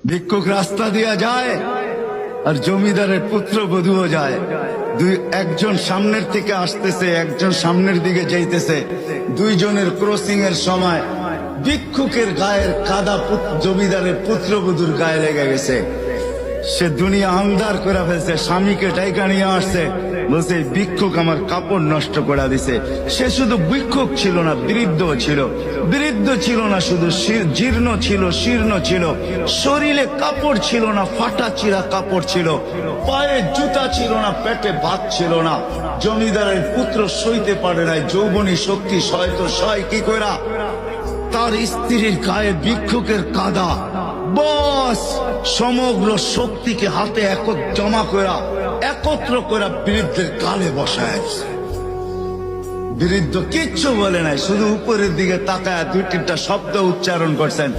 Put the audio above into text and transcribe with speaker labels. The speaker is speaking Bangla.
Speaker 1: ভিক্ষুক রাস্তা দিয়া যায় আর জমিদারের পুত্রবধূও যায়। একজন সামনের থেকে আসতেছে, একজন সামনের দিকে যাইতেছে। দুইজনের ক্রসিং এর সময় ভিক্ষুকের গায়ের কাদা জমিদারের পুত্রবধূর গায়ে লেগে গেছে। সে দুনিয়া আন্ধার করে ফেলছে, স্বামীকে ডাইকা নিয়ে আসছে, বলছে ভিক্ষুক আমার কাপড় নষ্ট করে দিছে। সে শুধু ভিক্ষুক ছিল না, বৃদ্ধ ছিল। বৃদ্ধ ছিল না শুধু, জীর্ণ ছিল, শীর্ণ ছিল। শরীরে কাপড় ছিল না, ফাটা চিরা কাপড় ছিল। পায়ে জুতা ছিল না, পেটে ভাত ছিল না। জমিদারের পুত্র সইতে পারে নাই, যৌবনী শক্তি সয়তো সয় কি কইরা তার স্ত্রীর গায়ে ভিক্ষুকের কাদা। বস সমগ্র শক্তিকে হাতে জমা করা, একত্র করা বৃদ্ধের গালে বসায়। বৃদ্ধ কিচ্ছু বলে নাই, শুধু উপরের দিকে তাকায় দুই তিনটা শব্দ উচ্চারণ করছেন।